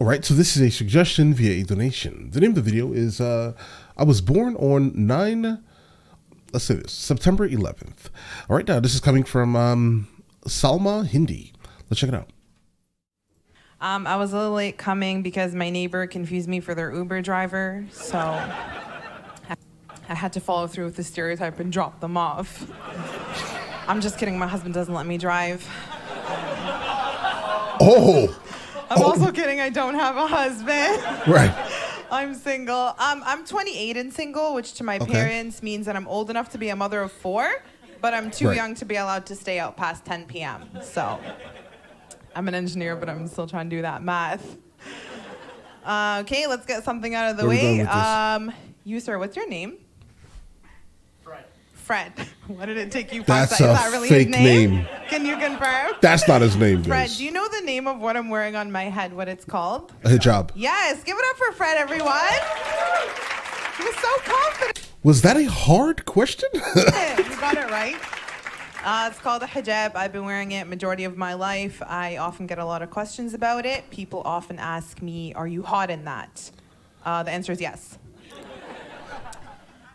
All right, so this is a suggestion via a donation. The name of the video is I was born on September 11th. All right, now this is coming from Salma, Hindy. Let's check it out. I was a little late coming because my neighbor confused me for their Uber driver, so I had to follow through with the stereotype and drop them off. I'm just kidding, my husband doesn't let me drive. Oh! I'm also kidding, I don't have a husband. Right. I'm single. I'm 28 and single, which to my parents means that I'm old enough to be a mother of 4, but I'm too young to be allowed to stay out past 10 p.m. So I'm an engineer, but I'm still trying to do that math. Okay, let's get something out of the way. You, sir, what's your name? Fred. What did it take you 5 seconds? Is that really fake his name? name. Can you confirm? That's not his name, Fred, guys. do you know the name of what I'm wearing on my head, what it's called? A hijab. Yes, give it up for Fred, everyone. He was so confident. Was that a hard question? You got it right. It's called a hijab. I've been wearing it majority of my life. I often get a lot of questions about it. People often ask me, are you hot in that? The answer is yes.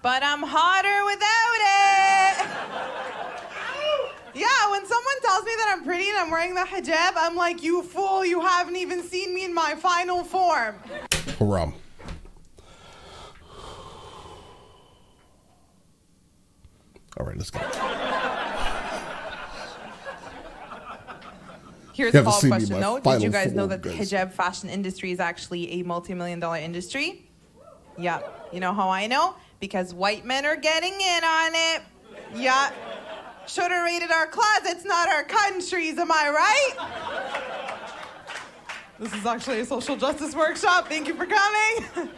But I'm hotter without it. Yeah, when someone tells me that I'm pretty and I'm wearing the hijab, I'm like, you fool, you haven't even seen me in my final form. Haram. All right, let's go. Here's a follow-up question, though. Did you guys know that the hijab fashion industry is actually a multi-million-dollar industry? Yeah. You know how I know? Because white men are getting in on it. Yeah. Should have raided our closets, not our countries, am I right? This is actually a social justice workshop. Thank you for coming.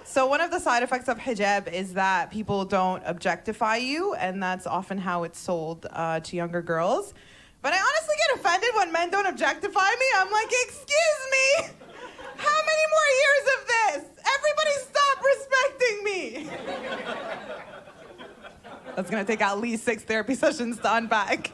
So one of the side effects of hijab is that people don't objectify you, and that's often how it's sold to younger girls. But I honestly get offended when men don't objectify me. I'm like, excuse me, how many more years of this? Everybody stop respecting me. That's gonna take at least 6 therapy sessions to unpack.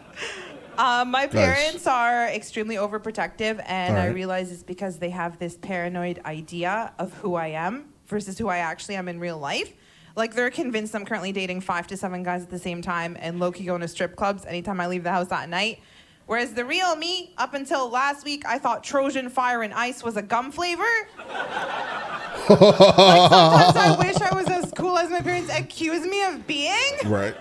My parents are extremely overprotective, and I realize it's because they have this paranoid idea of who I am versus who I actually am in real life. Like, they're convinced I'm currently dating 5 to 7 guys at the same time and low-key going to strip clubs anytime I leave the house at night. Whereas the real me, up until last week, I thought Trojan Fire and Ice was a gum flavor. Like, sometimes I wish I was as cool as my parents accuse me of being. Right.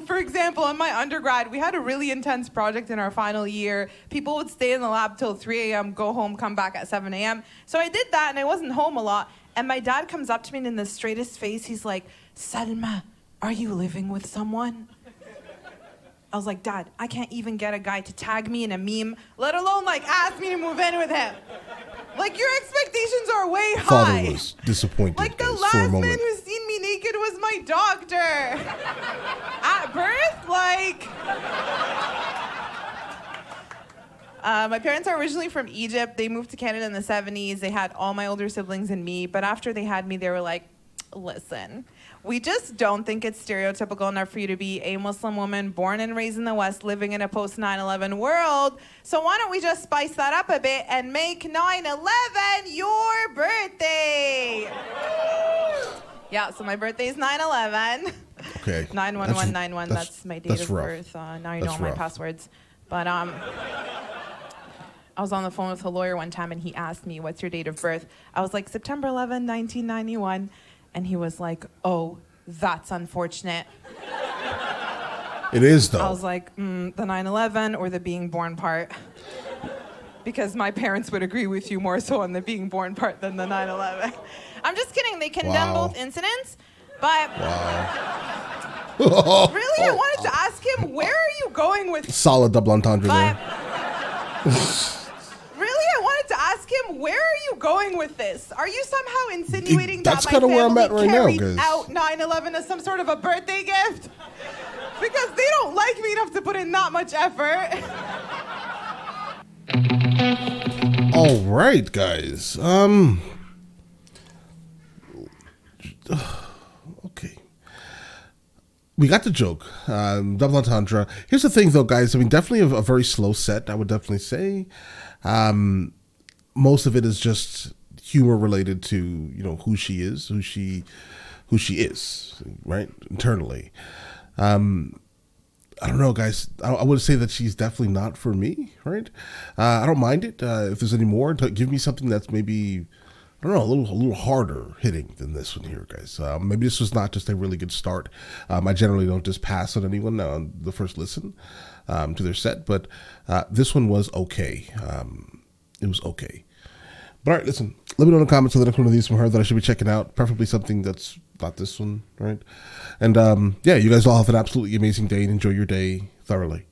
For example, in my undergrad, we had a really intense project in our final year. People would stay in the lab till 3 a.m., go home, come back at 7 a.m. So I did that, and I wasn't home a lot. And my dad comes up to me, and in the straightest face, he's like, Salma, are you living with someone? I was like, Dad, I can't even get a guy to tag me in a meme, let alone, like, ask me to move in with him. Like, your expectations are way high. Father was disappointed. Like, the last man who's seen me naked was my doctor. At birth, like... my parents are originally from Egypt. They moved to Canada in the 70s. They had all my older siblings and me. But after they had me, they were like, listen, we just don't think it's stereotypical enough for you to be a Muslim woman born and raised in the West living in a post-9/11 world. So why don't we just spice that up a bit and make 9/11 your birthday? Yeah, so my birthday is 9/11. Okay. 91191, that's my date of birth. Now you know all my passwords. But I was on the phone with a lawyer one time, and he asked me, what's your date of birth? I was like, September 11, 1991. And he was like, oh, that's unfortunate. It is, though. I was like, the 9/11 or the being born part? Because my parents would agree with you more so on the being born part than the 9/11. I'm just kidding. They condemn both incidents. But really, I wanted to ask him, where are you going with... Solid double entendre there. Really, I wanted to ask him, where are you going with this? Are you somehow insinuating that my family carried out 9/11 as some sort of a birthday gift? Because they don't like me enough to put in that much effort. All right, guys. Okay. We got the joke. Double entendre. Here's the thing, though, guys. I mean, definitely a very slow set, I would definitely say. most of it is just humor related to, you know, who she is, who she is, right, internally. I don't know, guys. I would say that she's definitely not for me, right? I don't mind it. If there's any more, give me something that's maybe, I don't know, a little harder hitting than this one here, guys. Maybe this was not just a really good start. I generally don't just pass on anyone on the first listen to their set, but this one was okay. It was okay. But all right, listen, let me know in the comments on the next one of these from her that I should be checking out, preferably something that's not this one, right? And yeah, you guys all have an absolutely amazing day and enjoy your day thoroughly.